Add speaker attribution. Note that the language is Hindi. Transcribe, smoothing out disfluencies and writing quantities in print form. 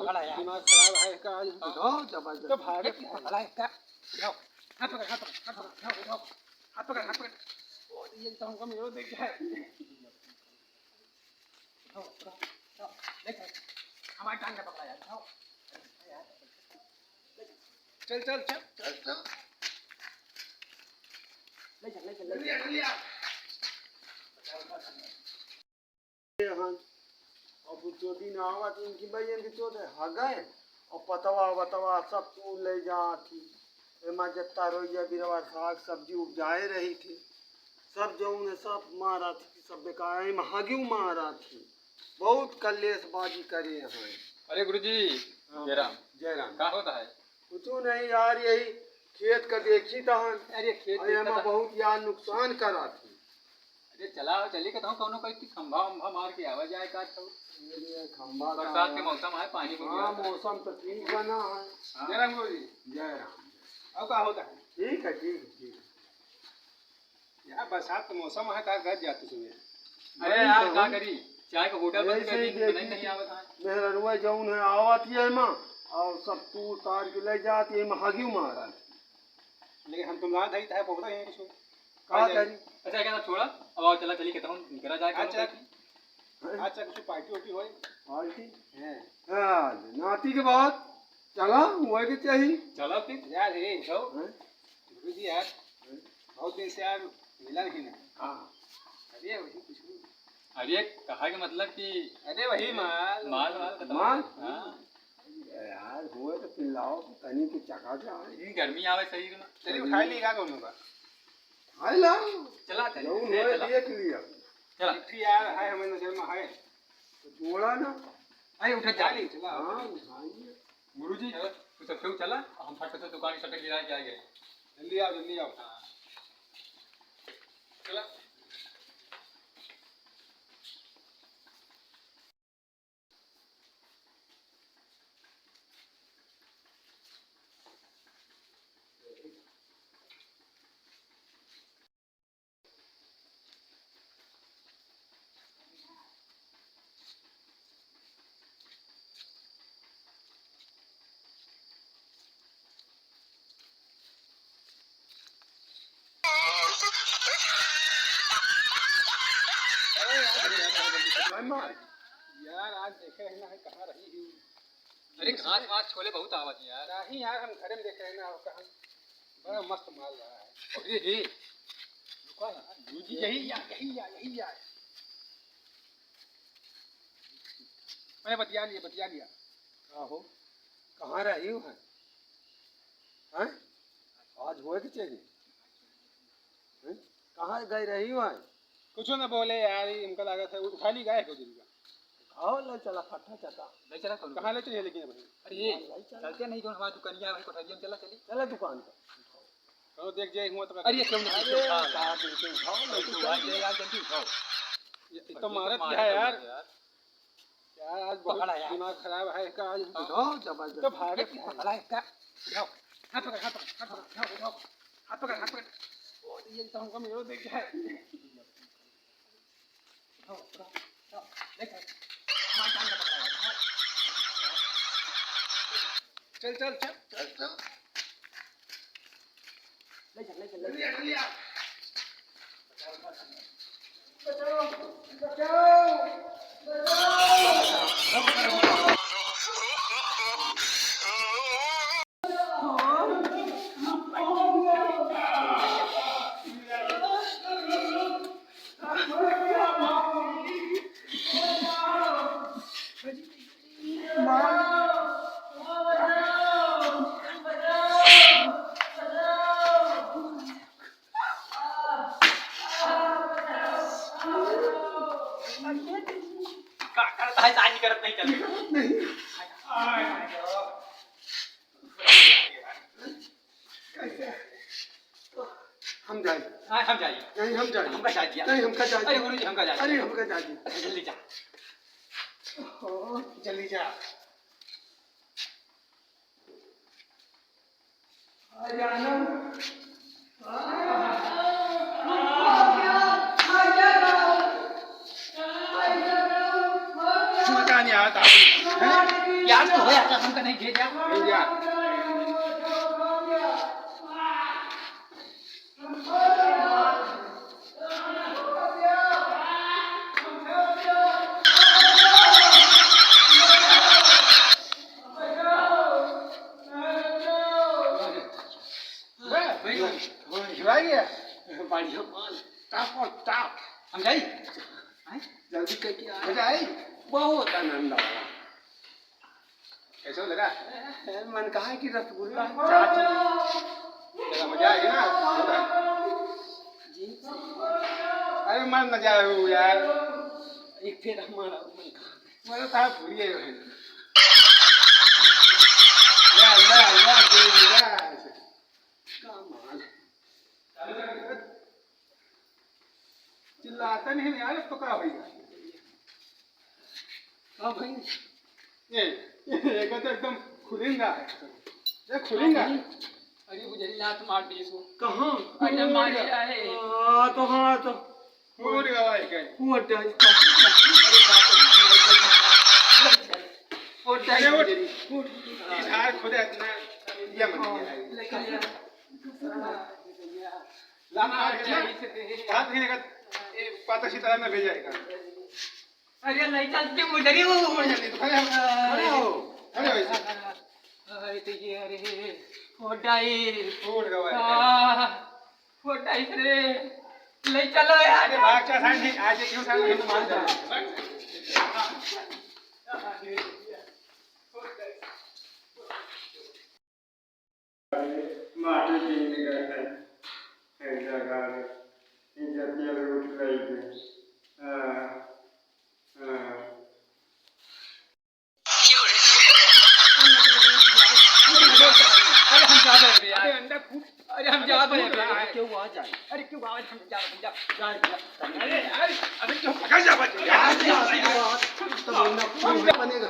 Speaker 1: पकड़ा यार,
Speaker 2: दिमाग खराब है इसका आज।
Speaker 1: उठाओ जबरदस्त।
Speaker 2: तो भागे
Speaker 1: पकड़ा इसका, उठाओ, हाथ पकड़, हाथ पकड़, हाथ पकड़, उठाओ, उठाओ, हाथ पकड़, हाथ पकड़। ओ ये तो हमको मेरो देख है। उठाओ, उठाओ, उठाओ, देख हमारी टांग ने पकड़ा यार, उठाओ।
Speaker 2: चल चल चल
Speaker 1: चल चल, ले चल, ले चल, ले चल।
Speaker 2: अब जो दिन आवा तो इनकी बहन की चोट है गए और पतवा वतवा सब तू ले जा थी एमा जत्ता रोइया बिरवा साग सब्जी उपजाए रही थी सब जो उन्हें सब मारा थी सब बेकार महागियो मारा थी बहुत कलेशबाजी करे हैं।
Speaker 3: अरे गुरुजी, जयराम
Speaker 2: जयराम
Speaker 3: क्या होता है?
Speaker 2: कुछ नहीं यार यही खेत का देखी तहन
Speaker 3: अरे खेत
Speaker 2: अरे एमा बहुत यार नुकसान करा थी।
Speaker 3: अरे चला चली कहता हूँ कौनो कहीं खंभा वंभा मार के आवा जाए का तो
Speaker 2: खंबा
Speaker 3: बरसात के मौसम है पानी को
Speaker 2: हाँ मौसम तो ठीक बना है।
Speaker 3: जयराम गुरुजी,
Speaker 2: जयराम
Speaker 3: अब क्या होता है?
Speaker 2: ठीक है ठीक है ठीक है
Speaker 3: यार बरसात का मौसम है का घर जाते सुबह। अरे यार क्या करी, चाय का होटल बंद कर दी, नहीं आवत है।
Speaker 2: मेहरनुआ जौन है आवत है मां और सब तूर तार के ले जाती है महागियो मारा।
Speaker 3: लेकिन हम तुम ना थई था बहुत है कुछ
Speaker 2: का करी
Speaker 3: अच्छा क्या छोड़ा अब आओ चला चली कहता हूँ करा जाए अच्छा अच्छा कुछ पार्टी वार्टी होए
Speaker 2: पार्टी है हां नाती के बाद चला हुए के चाहिए
Speaker 3: चलो फिर यार हे जाओ गुरुजी यार बहुत दिन से यार मिला नहीं ना।
Speaker 2: हां
Speaker 3: अरे वही कुछ अरे कहा के मतलब कि अरे वही माल माल
Speaker 2: माल
Speaker 3: हां
Speaker 2: यार हुए तो पिलाओ तनी के चका जा
Speaker 3: ये गर्मी आवे शरीर में चलिए उठा लीगा दोनों का
Speaker 2: हाय ला
Speaker 3: चला
Speaker 2: जौन हुए देख लिया
Speaker 3: चला
Speaker 2: यार है हमें नजर में है तो जोड़ा ना
Speaker 3: अरे उठा जा
Speaker 2: चला हां उठाइए
Speaker 3: गुरुजी तू सब क्यों चला हम फट से दुकान की शटर गिरा के आ गए जल्दी आओ चला
Speaker 2: यार आज देखे है ना कहाँ रही ही
Speaker 3: अरे घास वास छोले बहुत आवत है यार
Speaker 2: नहीं यार हम घर में देखे है ना कहाँ बड़ा मस्त माल रहा है।
Speaker 3: अरे हे रुका ना गुरुजी
Speaker 2: यही या मैंने बतिया लिया आहो कहाँ रही हो हैं आज हुए कि चाहिए कहाँ गई रही हो हैं
Speaker 3: कुछ ना बोले यार इनका लागत है उठा ली गाय को दिन का
Speaker 2: आओ ले चला फट्टा चटा
Speaker 3: नहीं चला कहाँ ले चलिए लेकिन भाई अरे ये चलते नहीं जो हमारी दुकानिया भाई कोठरिया में चला
Speaker 2: चला दुकान पर
Speaker 3: तो देख जाए हुआ तो अरे क्यों नहीं
Speaker 2: उठाओ
Speaker 3: ले यार जल्दी उठाओ
Speaker 2: ये तो मारत क्या है यार आज बहुत दिमाग खराब है इसका आज।
Speaker 1: उठाओ जबरदस्त।
Speaker 2: तो भागे
Speaker 1: पकड़ा इसका, उठाओ, हाथ पकड़, हाथ पकड़, हाथ पकड़, उठाओ, उठाओ, हाथ पकड़, हाथ पकड़। ओ ये तो हमको मेरो देख है। उठाओ, उठाओ, उठाओ, देख हमारी टांग ने पकड़ा यार, उठाओ।
Speaker 2: चल चल चल
Speaker 1: चल चल, ले चल, ले चल, ले चल।
Speaker 3: नहीं करत नहीं चल
Speaker 2: हम जाए
Speaker 3: हम जाइए
Speaker 2: नहीं हम जाए
Speaker 3: हमका जा दिया
Speaker 2: नहीं हमका जा
Speaker 3: अरे गुरुजी हमका जा
Speaker 2: अरे हमका जा
Speaker 3: जल्दी जा
Speaker 2: जल्दी जा जाना
Speaker 3: मजा नहीं आता
Speaker 1: यार तो हो यार हमका नहीं भेजा
Speaker 3: नहीं जा
Speaker 2: खिलाइए बढ़िया माल टाप और टाप
Speaker 1: हम जाई
Speaker 2: जल्दी करके आ जाए बहुत आनंद आया
Speaker 3: कैसा लगा
Speaker 2: मन कहा कि रसगुल्ला चाट
Speaker 3: तेरा मजा आएगा ना होगा अरे मन न जाए वो यार
Speaker 2: एक फिर हमारा मन कहा
Speaker 3: मतलब साहब भूलिए यार
Speaker 2: कमाल
Speaker 3: चिल्लाता नहीं है यार तो क्या होगा
Speaker 2: हाँ भाई
Speaker 3: ये तो एकदम खुलेंगा है ये खुलेंगा
Speaker 1: अरे गुजरी लात मार दी इसको
Speaker 2: कहाँ
Speaker 1: अरे मारे है
Speaker 2: हाँ तो
Speaker 3: पूरी गवाही कहीं
Speaker 2: वो डाल
Speaker 3: अरे वो इधर खुद इतना ये मत लाना बात नहीं लगा ये पाता सीता में भेजाएगा
Speaker 1: अरे नहीं चलते गुजरी वो
Speaker 3: अरे हो अरे
Speaker 1: अरे तो ये अरे फोटाई
Speaker 3: फूट गवाही
Speaker 1: फोटाई रे ले चलो यार
Speaker 3: अरे भाग जा साइड नहीं आज क्यों साइड नहीं मार जा
Speaker 2: माटी पीने गए हैं ऐसा गाल इज्जत ये लूट रही है
Speaker 1: अरे हम जा रहे हैं यार
Speaker 3: अंडा फूट
Speaker 1: अरे हम जा रहे हैं
Speaker 2: क्यों आ जाए
Speaker 1: अरे क्यों आवाज हम जा
Speaker 3: अरे यार अबे क्यों पकड़ जा बच्चे
Speaker 2: यार तो अपने घर